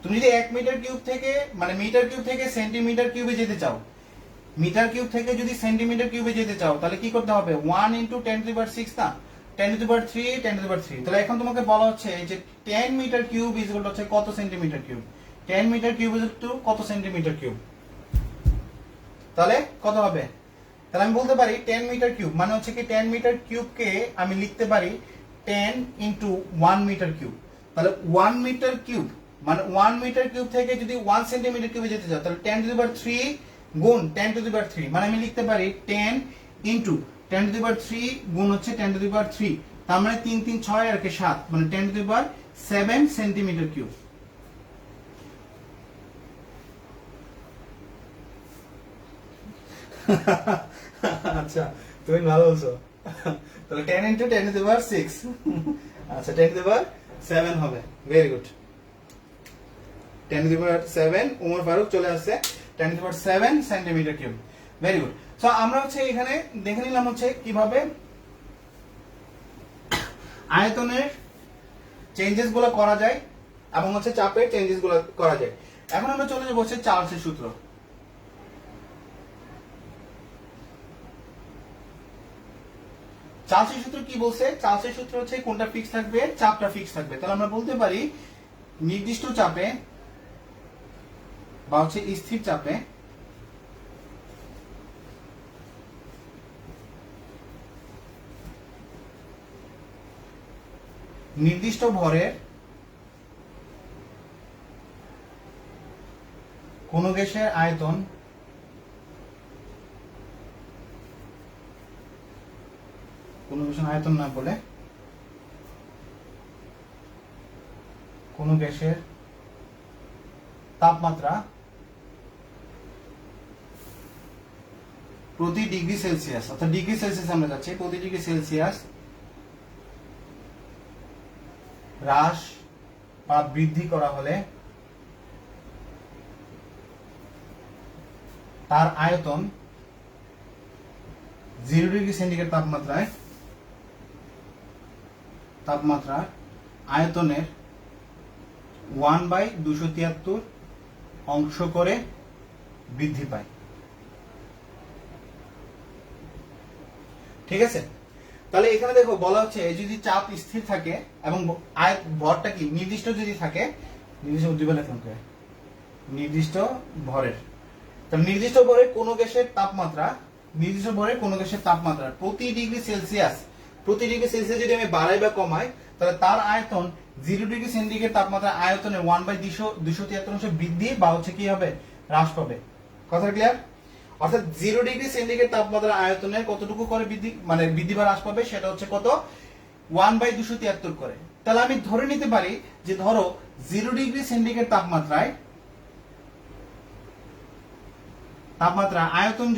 তুমি যদি 1 মিটার কিউব থেকে মানে মিটার কিউব থেকে সেন্টিমিটার কিউবে যেতে চাও, মিটার কিউব থেকে যদি সেন্টিমিটার কিউবে যেতে চাও, তাহলে কি করতে হবে? 1 × 10⁻⁶ না, 10⁻³ তাহলে এখন তোমাকে বলা হচ্ছে যে 10 মিটার কিউব ইকুয়াল হচ্ছে কত centimetre cube? 10 metre cube equal to কত সেন্টিমিটার কিউব? তাহলে কত হবে? তাহলে আমি বলতে পারি 10 মিটার কিউব মানে হচ্ছে কি 10 মিটার কিউবকে আমি লিখতে পারি 10 × 1 মিটার কিউব। তাহলে 1 মিটার কিউব মানে 1 মিটার কিউব থেকে যদি 1 সেন্টিমিটার কিউবে যেতে চাও, তাহলে 10⁻³ গুণ 10⁻³ মানে আমি লিখতে পারি 10 × 10⁻³ গুণ হচ্ছে 10⁻³। তার মানে 3 3 6 আর 7 মানে 10⁻7 সেন্টিমিটার কিউব। আচ্ছা, তুমি ভালো বলছো। তাহলে 10 × 10⁶। আচ্ছা, 10⁻7 হবে, ভেরি গুড। 10⁻7 উমর ফারুক চলে আসছে 10⁻7 centimetre cube, very good. So আমরা হচ্ছে এখানে দেখে নিলাম হচ্ছে কিভাবে আয়তনের চেঞ্জেস গুলো করা যায় এবং হচ্ছে চাপের চেঞ্জেস গুলো করা যায়। এখন আমরা চলে যাবো হচ্ছে চার্লসের সূত্র। চার্লসের সূত্র কি বলছে? চার্লসের সূত্র হচ্ছে কোনটা ফিক্স থাকবে, চাপটা ফিক্স থাকবে। তাহলে আমরা বলতে পারি নির্দিষ্ট চাপে বা হচ্ছে স্থির চাপে নির্দিষ্ট ভরের কোন গ্যাসের আয়তন কোন গ্যাসের আয়তন না বলে কোন গ্যাসের তাপমাত্রা প্রতি ডিগ্রি সেলসিয়াস, অর্থাৎ ডিগ্রি সেলসিয়াস আমরা যাচ্ছি, প্রতি ডিগ্রি সেলসিয়াস হ্রাস বা বৃদ্ধি করা হলে তার আয়তন 0 ডিগ্রি সেন্টিগ্রেড তাপমাত্রা আয়তনের 1/273 অংশ করে বৃদ্ধি পায়। ঠিক আছে, তাহলে এখানে দেখো বলা হচ্ছে যদি চাপ স্থির থাকে এবং ভরটা কি নির্দিষ্ট যদি থাকে, নির্দিষ্ট ভরের, তাহলে নির্দিষ্ট ভরে কোন গ্যাসের তাপমাত্রা, নির্দিষ্ট ভরে কোন গ্যাসের তাপমাত্রা প্রতি ডিগ্রি সেলসিয়াস যদি আমি বাড়াই বা কমাই, তাহলে তার আয়তন 0 ডিগ্রি সেন্টিগ্রেড তাপমাত্রা আয়তনে 1/273 অংশ বৃদ্ধি বা হচ্ছে কি হবে, হ্রাস পাবে। কথা ক্লিয়ার? অর্থাৎ 0 ডিগ্রি সেন্টিগ্রেড তাপমাত্রা আয়তনে কতটুকু করে বৃদ্ধি, মানে বৃদ্ধি বা হ্রাস পাবে, সেটা হচ্ছে কত, 1/273 করে। তাহলে আমি ধরে নিতে পারি যে ধরো 0 ডিগ্রি সেন্টিগ্রেড তাপমাত্রা আয়তন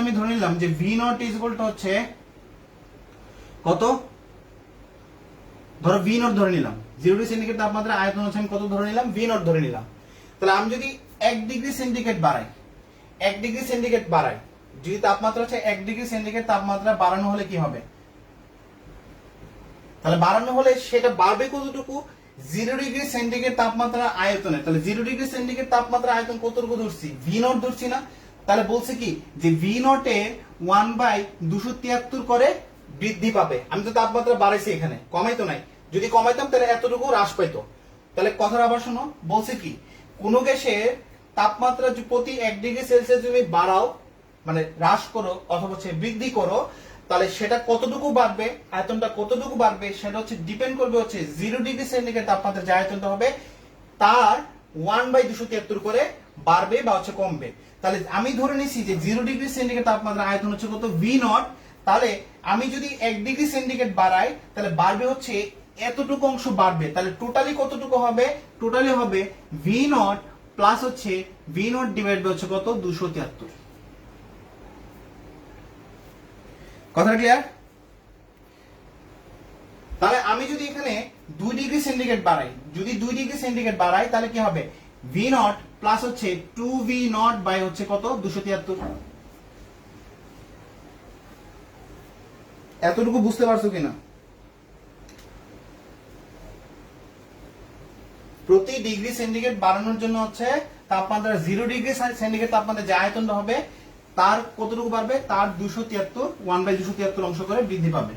আমি ধরে নিলাম যে V0 ইজ ইকুয়াল টু হচ্ছে কত, ধরো V0 ধরে নিলাম, 0 ডিগ্রি সেন্টিগ্রেড তাপমাত্রা আয়তন হচ্ছে আমি কত ধরে নিলাম, V0 ধরে নিলাম। তাহলে আমি যদি 1 ডিগ্রি সেন্টিগ্রেড বাড়াই, যদি তাপমাত্রা হচ্ছে 1 ডিগ্রি সেন্টিগ্রেড তাপমাত্রা বাড়ানো হলে কি হবে, তাহলে বাড়ানো হলে সেটা বাড়বে কতটুকু, 0 ডিগ্রি সেন্টিগ্রেড তাপমাত্রা আয়তনে। তাহলে 0 ডিগ্রি সেন্টিগ্রেড তাপমাত্রা আয়তন কতটুকু ধরছি, V0 ধরছি না? তাহলে বলছে কি যে V0 এ 1/273 করে বৃদ্ধি পাবে। আমি তো তাপমাত্রা বাড়াইছি, এখানে কমাই তো নাই, যদি কমাইতাম তাহলে এতটুকু হ্রাস পাইতো। তাহলে কথাটা আবার শোনো, বলছে কি কোন গ্যাসের তাপমাত্রা প্রতি 1 ডিগ্রি সেলসিয়াস যদি বাড়াও, মানে হ্রাস করো অথবা হচ্ছে বৃদ্ধি করো, তাহলে সেটা কতটুকু বাড়বে, আয়তনটা কতটুকু বাড়বে, সেটা হচ্ছে ডিপেন্ড করবে হচ্ছে 0 ডিগ্রি সেন্টিগ্রেড তাপমাত্রা যে আয়তনটা হবে তার 1/273 করে বাড়বে বা হচ্ছে কমবে। তাহলে আমি ধরে নিছি যে 0 ডিগ্রি সেন্টিগ্রেড তাপমাত্রা আয়তন হচ্ছে কত, V0। তাহলে আমি যদি 1 ডিগ্রি সেন্টিগ্রেড বাড়াই, তাহলে বাড়বে হচ্ছে এতটুকু অংশ বাড়বে। তাহলে টোটালি কতটুকু হবে, টোটালি হবে V0 প্লাস হচ্ছে V0 ডিভাইড বাই হচ্ছে কত, 273। কথা ক্লিয়ার? তাহলে আমি যদি এখানে 2 ডিগ্রি সেন্টিগ্রেড বাড়াই, তাহলে কি হবে, V0 প্লাস হচ্ছে 2V0 বাই হচ্ছে কত, 273। এতটুকু বুঝতে পারছো কিনা? প্রতি ডিগ্রি সেন্টিগ্রেড বাড়ানোর জন্য হচ্ছে তাপমাত্রা 0 ডিগ্রি সেন্টিগ্রেড তাপমাত্রা যে আয়তনটা হবে তার কতটুকু বাড়বে, তার 273 1/273 অংশ করে বৃদ্ধি পাবে।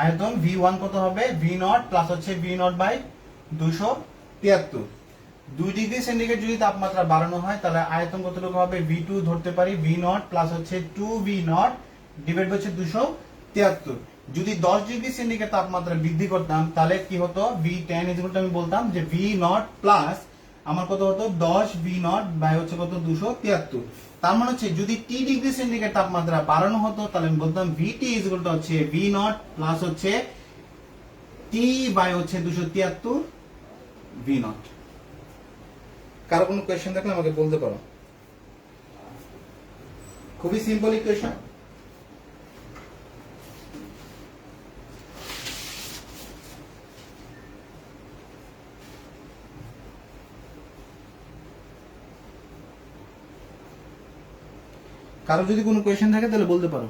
আয়তন V1 কত হবে, V0 প্লাস হচ্ছে V0 বাই 273। 2 ডিগ্রি সেন্টিগ্রেড যদি তাপমাত্রা বাড়ানো হয় তাহলে আয়তন কতটুকু হবে, V2 ধরতে পারি, V0 প্লাস হচ্ছে 2V0 ডিভাইড বাই হচ্ছে 273। যদি 10 ডিগ্রি সেন্টিগ্রেড তাপমাত্রা বৃদ্ধি করতাম তাহলে কি হতো, V10 আমি বলতাম যে V0 প্লাস আমার কত হতো, 10V0 বাই হচ্ছে কত, 273। তার মানে হচ্ছে যদি T ডিগ্রি সেন্টিগ্রেড তাপমাত্রা বাড়ানো হতো তাহলে আমি বলতাম VT হচ্ছে V0 প্লাস হচ্ছে T বাই হচ্ছে 273 V0। কারো কোনো কোয়েশ্চেন থাকলে আমাকে বলতে পারো। খুবই সিম্পল ইকুয়েশন। কারো যদি কোনো কোয়েশ্চেন থাকে তাহলে বলতে পারো।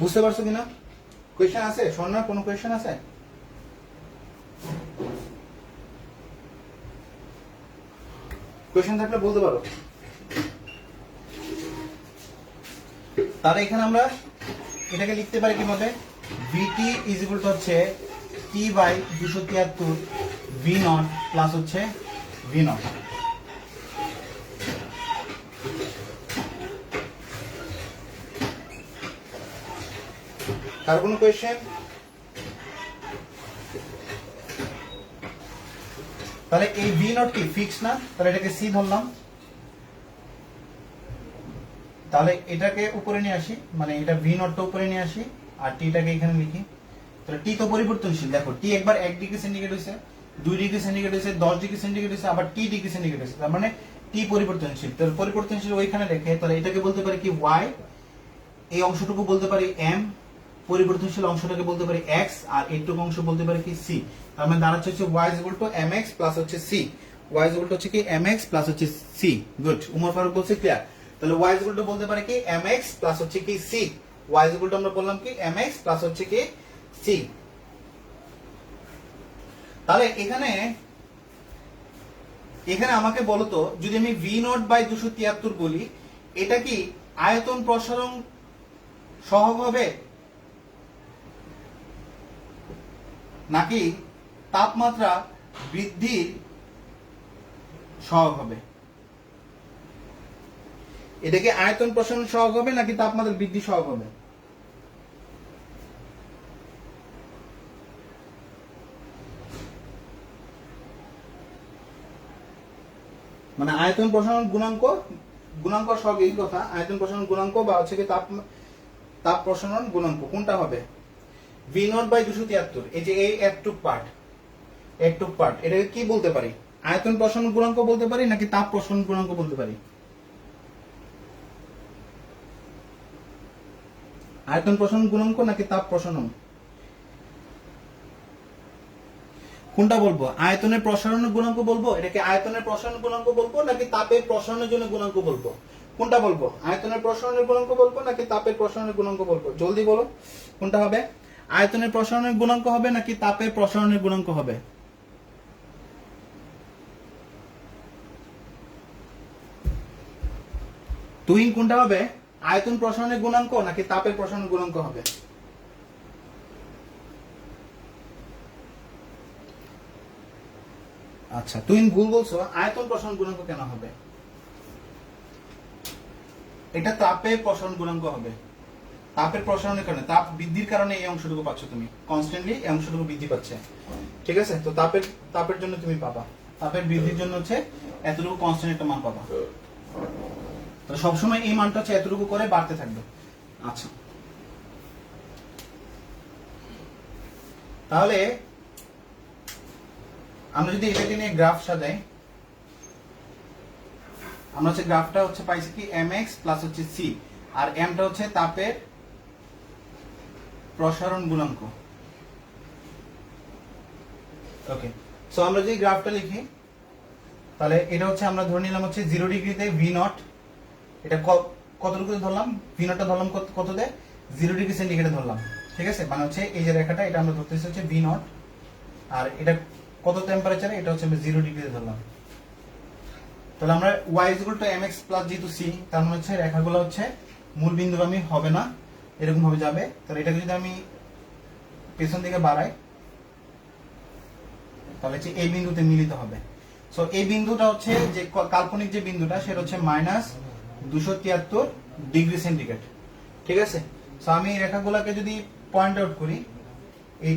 বুঝতে পারছো কিনা? কোয়েশ্চেন আছে স্বর্ণা, কোনো কোয়েশ্চেন আছে? কোয়েশ্চেন থাকলে বলতে পারো। তাহলে এখানে আমরা এটাকে লিখতে পারি কিভাবে? ভিটি ইজ ইকুয়াল টু হচ্ছে টি বাই 273 ভি নট প্লাস হচ্ছে ভি নট। আর কোনো কোয়েশ্চেন? তাহলে এই ভি নট কি ফিক্স না? তাহলে এটাকে সি ধরলাম। তাহলে এটাকে উপরে নিয়ে আসি, মানে এটা ভি নটটা উপরে নিয়ে আসি আর টিটাকে এখানে লিখি। তাহলে টি তো পরিবর্তনশীল, দেখো টি একবার 1 ডিগ্রি সেন্টিগ্রেড হয়েছে, 2 ডিগ্রি সেন্টিগ্রেড হয়েছে, 10 ডিগ্রি সেন্টিগ্রেড হয়েছে, আবার টি ডিগ্রি সেন্টিগ্রেড হয়েছে, তার মানে টি পরিবর্তনশীল। তাহলে পরিবর্তনশীল ওইখানে রেখে তাহলে এটাকে বলতে পারি কি ওয়াই, এই অংশটুকু বলতে পারি এম, পরিবর্তনশীল অংশটাকে বলতে পারি এক্স, আর এইটুকু অংশ বলতে পারি কি সি। তার মানে দাঁড়াচ্ছে হচ্ছে Y is equal to M X plus হচ্ছে C. Y is equal to হচ্ছে কি এম এক্স প্লাস হচ্ছে সি। গুড, উমর ফারুক বলছে ক্লিয়ার। তাহলে ওয়াই ইজ ইকুয়াল টু বলতে পারি কি এম এক্স প্লাস হচ্ছে কি C. Y is equal to আমরা বললাম কি এম এক্স প্লাস হচ্ছে কি সি। তাহলে এখানে আমাকে বলো তো, যদি আমি ভি নট বাই 273 বলি, এটা কি আয়তন প্রসারণ সহগ হবে নাকি তাপমাত্রা বৃদ্ধির সহগ হবে? এটা কি আয়তন প্রসারণ সহগ হবে নাকি তাপমাত্রা বৃদ্ধি সহগ হবে? মানে আয়তন প্রসারণ গুণাঙ্ক, গুণাঙ্ক সহগ এই কথা, আয়তন প্রসারণ গুণাঙ্ক বা হচ্ছে কি তাপ প্রসারণ গুণাঙ্ক কোনটা হবে? ভি নট বাই 273, এই যে এই একটুক পার্ট এটাকে কি বলতে পারি? আয়তন প্রসারণ গুণাঙ্ক বলতে পারি নাকি তাপ প্রসারণ গুণাঙ্ক বলতে পারি? আয়তন প্রসারণ গুণাঙ্ক নাকি তাপ প্রসারণ, কোনটা বলবো? আয়তনের প্রসারণের গুণাঙ্ক বলবো, এটাকে আয়তনের প্রসারণ গুণাঙ্ক বলবো নাকি তাপের প্রসারণের জন্য গুণাঙ্ক বলবো? কোনটা বলবো? আয়তনের প্রসারণের গুণাঙ্ক বলবো নাকি তাপের প্রসারণের গুণাঙ্ক বলবো? জলদি বলো কোনটা হবে? আয়তনের প্রসারণের গুণাঙ্ক হবে নাকি তাপের প্রসারণের গুণাঙ্ক হবে? তুই কোনটা হবে? আয়তন প্রসারণের গুণাঙ্ক নাকি তাপের প্রসারণের গুণাঙ্ক হবে? আচ্ছা, তুই ভুল বলছো। আয়তন প্রসারণ গুণাঙ্ক কেন হবে? এটা তাপের প্রসারণ গুণাঙ্ক হবে। তাপের প্রসারণের কারণে, তাপ বৃদ্ধির কারণে এই অংশটুকু পাচ্ছ তুমি, কনস্ট্যান্টলি এই অংশটুকু বৃদ্ধি পাচ্ছে। ঠিক আছে, তো তাপের জন্য তুমি পাবা, তাপের বৃদ্ধির জন্য হচ্ছে এতটুকু কনস্ট্যান্ট একটা মান পাবা। তাহলে সবসময় এই মানটা হচ্ছে এতটুকু করে বাড়তে থাকবে। আচ্ছা, তাহলে আমরা যদি এটাকে নিয়ে গ্রাফ সাজাই, আমরা হচ্ছে গ্রাফটা হচ্ছে পাইছি কি এম এক্স প্লাস হচ্ছে সি, আর এমটা হচ্ছে তাপের প্রসারণ গুণাঙ্ক। ওকে, সো আমরা যদি গ্রাফটা লিখি, তাহলে এটা হচ্ছে আমরা ধরে নিলাম হচ্ছে 0 ডিগ্রিতে ভি নট, এটা কতটুকু ধরলাম? ভি নটটা ধরলাম কততে? 0 ডিগ্রি সেন্টিগ্রেডে ধরলাম। ঠিক আছে, মানে হচ্ছে এই যে রেখাটা এটা আমরা ধরতেছি হচ্ছে ভি নট, আর এটা কত টেম্পারেচারে? এটা হচ্ছে আমরা 0 ডিগ্রিতে ধরলাম। তাহলে আমরা y is equal two mx plus যেহেতু c, তার মানে হচ্ছে রেখাগুলো হচ্ছে মূল বিন্দুগামী হবে না, এরকম ভাবে যাবে। তাহলে এটাকে যদি আমি পেছন দিকে বাড়াই, তাহলে হচ্ছে এই বিন্দুতে মিলিত হবে। সো এই বিন্দুটা হচ্ছে যে কাল্পনিক যে বিন্দুটা, সেটা হচ্ছে -273 ডিগ্রি সেন্টিগ্রেড। ঠিক আছে, সো আমি এই রেখাগুলোকে যদি পয়েন্ট আউট করি, এই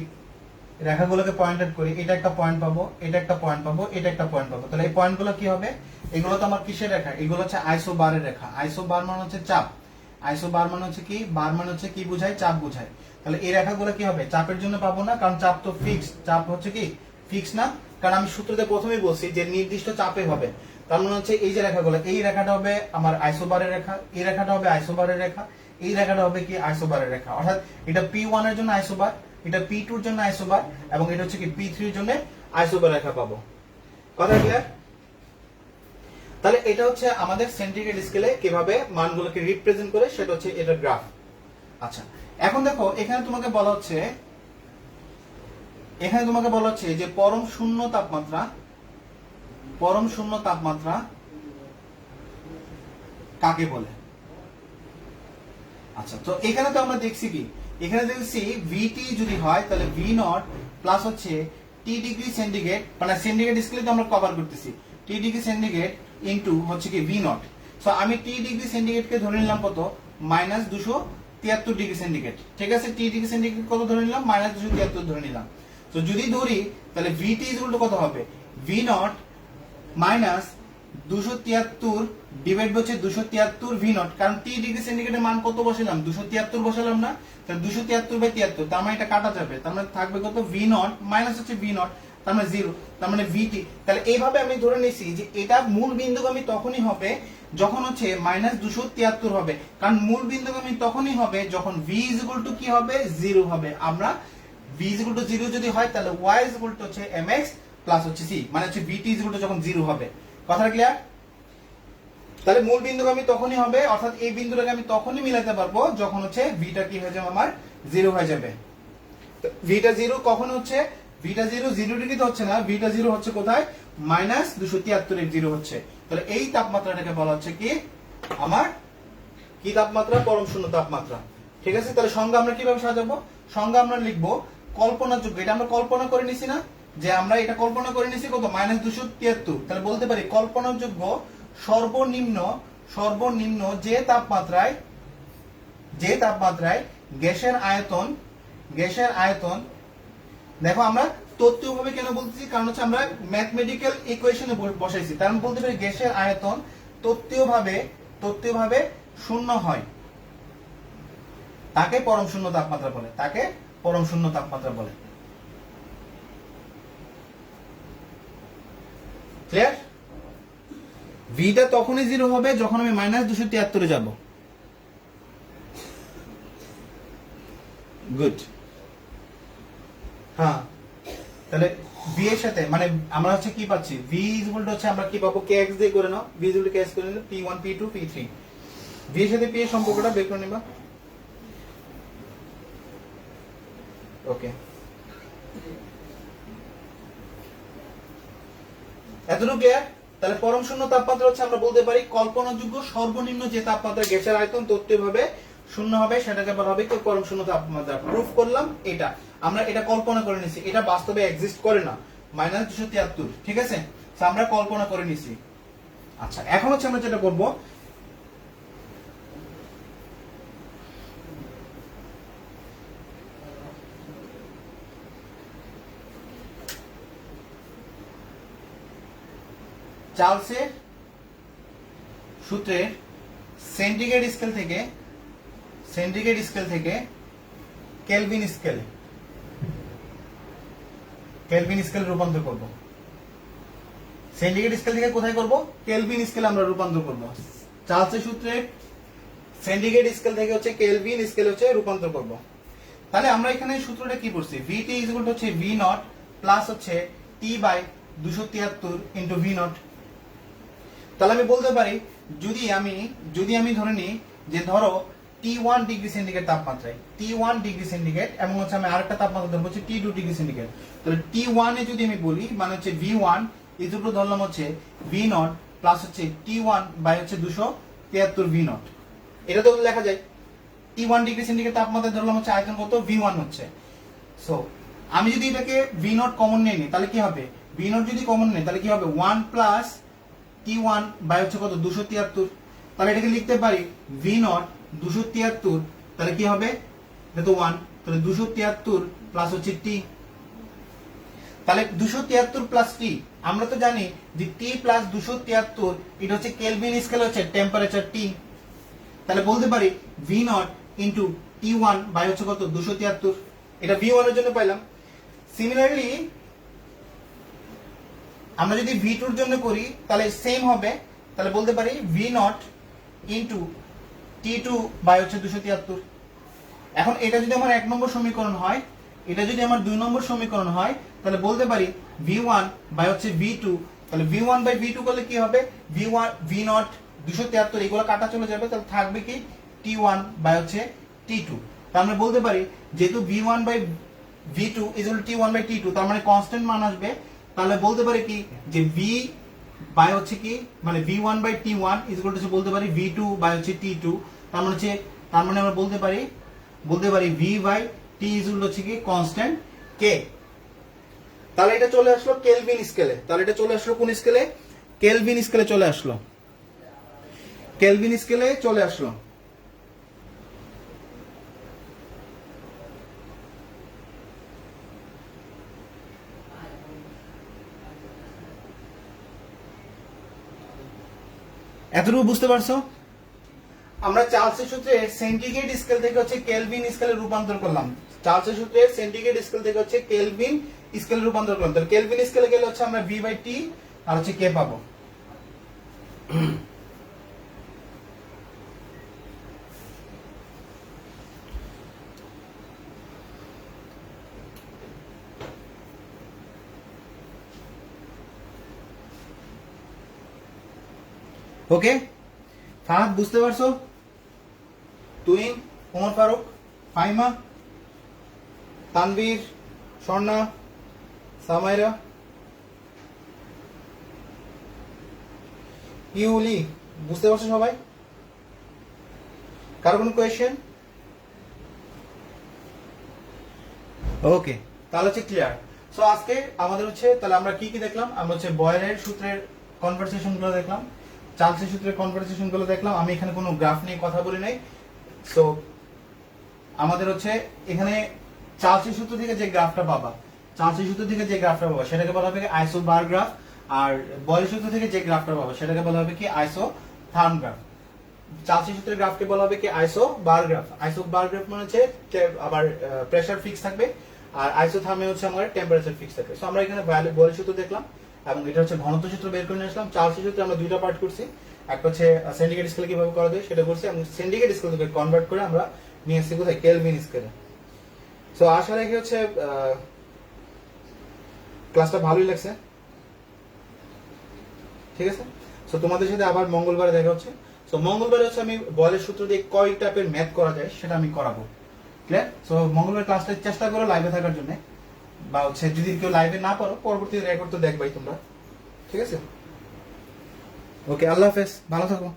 রেখাগুলোকে পয়েন্ট আউট করি, এটা একটা পয়েন্ট পাবো, এটা একটা পয়েন্ট পাবো, এটা একটা পয়েন্ট পাবো। তাহলে এই পয়েন্টগুলো কি হবে? এগুলো তো আমার কিসের রেখা? এগুলো হচ্ছে আইসোবারের রেখা। আইসোবার মানে হচ্ছে চাপ, আইসোবার মানে হচ্ছে কি? বার মানে হচ্ছে কি বুঝায়? চাপ বুঝায়। তাহলে এই রেখাগুলো কি হবে? চাপের জন্য পাবো না, কারণ চাপ তো ফিক্স। চাপ হচ্ছে কি ফিক্স না, কারণ আমি সূত্রতে প্রথমেই বলছি যে নির্দিষ্ট চাপে হবে। তার মানে হচ্ছে এই যে রেখাগুলো, এই রেখাটা হবে আমার আইসোবারের রেখা, এই রেখাটা হবে আইসোবারের রেখা, এই রেখাটা হবে কি আইসোবারের রেখা। অর্থাৎ এটা P1 এর জন্য আইসোবার, এটা P2 এর জন্য আইসোবার, এবং এটা হচ্ছে কি P3 এর জন্য আইসোবার রেখা পাবো। কথা ক্লিয়ার? তাহলে এটা হচ্ছে আমাদের সেন্টিগ্রেড স্কেলে কিভাবে মানগুলোকে রিপ্রেজেন্ট করে সেটা হচ্ছে এটার গ্রাফ। আচ্ছা, এখন দেখো এখানে তোমাকে বলা হচ্ছে যে পরম শূন্য তাপমাত্রা কাকে বলে। আচ্ছা, তো এখানে তো আমরা দেখছি কি, এখানে দেখছি ভিটি যদি হয় তাহলে ভি নট প্লাস হচ্ছে টি ডিগ্রি সেন্টিগ্রেড, মানে সেন্টিগ্রেড স্কেলে তো আমরা কভার করতেছি, টি ডিগ্রি সেন্টিগ্রেড ইনটু হচ্ছে কি ভি নট। সো আমি টি ডিগ্রি সেন্টিগ্রেড কে ধরে নিলাম কত, -273 ডিগ্রি সেন্টিগ্রেড। ঠিক আছে, টি ডিগ্রি সেন্টিগ্রেড কত ধরে নিলাম, -273 ধরে নিলাম। তো যদি ধরি তাহলে ভিটি ইজ ইকুয়াল টু কত হবে, ভি নট মাইনাস 273 ডিভাইড হচ্ছে 273 ভি নট, কারণ টি ডিগ্রি সেন্টিগ্রেডের মান কত বসালাম, 273 বসালাম না, তাহলে 273/73, তার মানে এটা কাটা যাবে, তার মানে থাকবে কত, ভি নট মাইনাস হচ্ছে ভি নট, তার মানে 0, তার মানে ভিটি। তাহলে এইভাবে আমি ধরে নিয়েছি যে এটা মূল বিন্দুগামী তখনই হবে যখন হচ্ছে -273 হবে, কারণ মূল বিন্দুগামী তখনই হবে যখন v ইজ ইকুয়াল টু কি হবে, 0 হবে। আমরা v ইজ ইকুয়াল টু 0 যদি হয় তাহলে y ইজ ইকুয়াল টু হচ্ছে mx প্লাস হচ্ছে c, মানে হচ্ছে vt ইজ ইকুয়াল টু যখন 0 হবে। কথাটা ক্লিয়ার? তাহলে মূল বিন্দুগামী তখনই হবে, অর্থাৎ এই বিন্দুটাকে আমি তখনই মিলাতে পারবো যখন হচ্ছে ভিটা কি হয়ে যাবে, আমার 0 হয়ে যাবে। ভিটা 0 কখন হচ্ছে, ভিটা 0 ডিগ্রিতে হচ্ছে না, ভিটা 0 হচ্ছে কোথায়, -273 0 হচ্ছে। তাহলে এই তাপমাত্রাটাকে বলা হচ্ছে কি, আমার কি তাপমাত্রা, পরম শূন্য তাপমাত্রা। ঠিক আছে, তাহলে সংজ্ঞা আমরা কিভাবে সাজাবো, সংজ্ঞা আমরা লিখবো কল্পনাযোগ্য, এটা আমরা কল্পনা করে নিছি না, যে আমরা এটা কল্পনা করে নিছি কত, -273, তাহলে বলতে পারি কল্পনাযোগ্য সর্বনিম্ন যে তাপমাত্রায় গ্যাসের আয়তন, দেখো আমরা তত্ত্বীয়ভাবে কেন বলতেছি, কারণ হচ্ছে আমরা ম্যাথমেটিক্যাল ইকুয়েশনে বসাইছি, তার মানে বলতে পারি গ্যাসের আয়তন তত্ত্বীয়ভাবে শূন্য হয়, তাকে পরম শূন্য তাপমাত্রা বলে। ক্লিয়ার? ভিটা তখনই 0 হবে যখন আমি -273 যাব। গুড। হ্যাঁ, তাহলে ভি এর সাথে মানে আমরা হচ্ছে কি পাচ্ছি, ভি ইজ ইকুয়াল টু হচ্ছে আমরা কি পাবো, kx দিয়ে করে নাও, V is equal to kx করে নিলে p1 p2 p3, ভি এর সাথে p এর সম্পর্কটা বের করে নিবা। ওকে, এতটুকু ক্লিয়ার? তাহলে পরম শূন্য তাপমাত্রা হচ্ছে আমরা বলতে পারি কল্পনাযোগ্য সর্বনিম্ন যে তাপমাত্রা গ্যাসের আয়তন তত্ত্বীয়ভাবে শূন্য হবে সেটাকে বলা হবে পরম শূন্য তাপমাত্রা। প্রুফ করলাম এটা, আমরা এটা কল্পনা করে নিছি, এটা বাস্তবে এক্সিস্ট করে না, -273। ঠিক আছে, আমরা কল্পনা করে নিছি। আচ্ছা, এখন হচ্ছে আমরা যেটা করব, চার্লসের সূত্রের সেন্টিগ্রেড স্কেল থেকে কেলভিন স্কেল রূপান্তর করব। সেন্টিগ্রেড স্কেল থেকে কোথায় করব, কেলভিন স্কেল আমরা রূপান্তর করব। চার্লসের সূত্রের সেন্টিগ্রেড স্কেল থেকে হচ্ছে কেলভিন স্কেল হচ্ছে রূপান্তর করব। তাহলে আমরা এখানে সূত্রটা কি পড়ছি, ভিটি ইজ ইকুয়াল টু হচ্ছে ভি নট প্লাস হচ্ছে T/273 ইনটু ভি নট। তাহলে আমি বলতে পারি যদি আমি ধরে নিই যে ধরো T1 ডিগ্রি সেন্টিগ্রেড তাপমাত্রায়, T1 ডিগ্রি সেন্টিগ্রেড, এবং হচ্ছে আমি আরেকটা তাপমাত্রা ধরবো হচ্ছে T2 ডিগ্রি সেন্টিগ্রেড। তাহলে T1 এ যদি আমি বলি মানে হচ্ছে V1 ইজ ইকুয়াল টু ধরলাম হচ্ছে V0 প্লাস হচ্ছে T1 বাই হচ্ছে 273 V0। এটা তো লেখা যায়, T1 ডিগ্রি সেন্টিগ্রেড তাপমাত্রা ধরলাম হচ্ছে আয়তন কত, V1 হচ্ছে। সো আমি যদি এটাকে V0 কমন নিই তাহলে কি হবে, V0 যদি কমন নেই তাহলে কি হবে, 1 প্লাস T1 বাই হচ্ছে কত, 273। তাহলে এটাকে লিখতে পারি V0 273, তাহলে কি হবে, এটা তো 1, তাহলে 273 প্লাস হচ্ছে T, তাহলে 273 প্লাস T, আমরা তো জানি যে T প্লাস 273 এটা হচ্ছে কেলভিন স্কেল হচ্ছে টেম্পারেচার T। তাহলে বলতে পারি V0 ইনটু T1 বাই হচ্ছে কত, 273, এটা V1 এর জন্য পাইলাম। সিমিলারলি আমরা যদি V2 এর জন্য করি তাহলে সেম হবে, তাহলে বলতে পারি V0 ইনটু T2 বাই হচ্ছে 273। এখন এটা যদি আমার 1 নম্বর সমীকরণ হয়, এটা যদি আমার 2 নম্বর সমীকরণ হয়, তাহলে বলতে পারি V1 বাই হচ্ছে V2 তাহলে V1 বাই V2 করলে কি হবে, V1 V0 273 এগুলো কাটা চলে যাবে, তাহলে থাকবে কি T1 বাই হচ্ছে T2। তার মানে বলতে পারি যেহেতু V1 by V2 equal T1 by T2, তার মানে কনস্ট্যান্ট মান আসবে। তাহলে বলতে পারি কি যে V বাই হচ্ছে কি মানে V1 by T1 equal to বলতে পারি V2 বাই হচ্ছে T2। তার মানে আমরা বলতে পারি V বাই T ইকুয়াল হচ্ছে কি কনস্ট্যান্ট K। তাহলে এটা চলে আসলো কেলভিন স্কেলে। তাহলে এটা চলে আসলো কোন স্কেলে, কেলভিন স্কেলে চলে আসলো, কেলভিন স্কেলে চলে আসলো। এতটুকু বুঝতে পারছো? আমরা চার্লসের সূত্রে সেন্টিগ্রেড স্কেল থেকে হচ্ছে কেলভিন স্কেলে রূপান্তর করলাম, চার্লসের সূত্রে সেন্টিগ্রেড স্কেল থেকে হচ্ছে কেলভিন স্কেলে রূপান্তর করলাম। তাহলে কেলভিন স্কেলে গেলে হচ্ছে আমরা V বাই T আর হচ্ছে K পাবো। ওকে ফাহাদ বুঝতে পারছো? তুহিন, ওমর ফারুক, ফাইমা, তানভীর, স্বর্ণা, সামাইরা, ইউলি, বুঝতে পারছো সবাই? কারো কোনো কোয়েশ্চেন? ওকে তাহলে হচ্ছে ক্লিয়ার। সো আজকে আমাদের হচ্ছে তাহলে আমরা কি কি দেখলাম, আমরা হচ্ছে বয়েলের সূত্রের কনভারসেশন গুলো দেখলাম, চার্লসের সূত্রের কনভারসেশন গুলো দেখলাম। আমি এখানে কোনো গ্রাফ নিয়ে কথা বলি নাই। সো আমাদের হচ্ছে এখানে চার্লসের সূত্র থেকে যে গ্রাফটা পাবা, চার্লসের সূত্র থেকে যে গ্রাফটা পাবা সেটাকে বলা হবে কি আইসো বার গ্রাফ, আর বয়েলের সূত্র থেকে যে গ্রাফটা পাবা সেটাকে বলা হবে কি আইসো থার্ম গ্রাফ। চার্লসের সূত্রের গ্রাফকে বলা হবে কি আইসো বার গ্রাফ। আইসো বার গ্রাফ মানে হচ্ছে আবার প্রেসার ফিক্স থাকবে, আর আইসো থার্মে হচ্ছে আমাদের টেম্পারেচার ফিক্স থাকবে। সো আমরা এখানে বয়েলের সূত্র দেখলাম এবং এটা হচ্ছে ঘনত্ব সূত্র বের করে নিয়ে আসলাম। চার্লসের সূত্রে আমরা দুইটা পার্ট করছি, একটা হচ্ছে সেন্টিগ্রেড স্কেল কিভাবে করা যায় সেটা করছি, এবং সেন্টিগ্রেড স্কেল থেকে কনভার্ট করে আমরা নিয়ে আসছি কোথায়, কেলভিন স্কেলে। সো আশা রাখি হচ্ছে ক্লাসটা ভালোই লাগছে, ঠিক আছে। সো তোমাদের সাথে আবার মঙ্গলবারে দেখা হচ্ছে। সো মঙ্গলবারে হচ্ছে আমি বয়েলের সূত্র দিয়ে কয় টাইপের ম্যাথ করা যায় সেটা আমি করাবো, ক্লিয়ার। সো মঙ্গলবার ক্লাসটা চেষ্টা করো লাইভে থাকার জন্য, বা হচ্ছে যদি কেউ লাইভে না পারো পরবর্তী রেকর্ড তো দেখবাই তোমরা, ঠিক আছে। ওকে আল্লাহ হাফেজ, ভালো থাকো।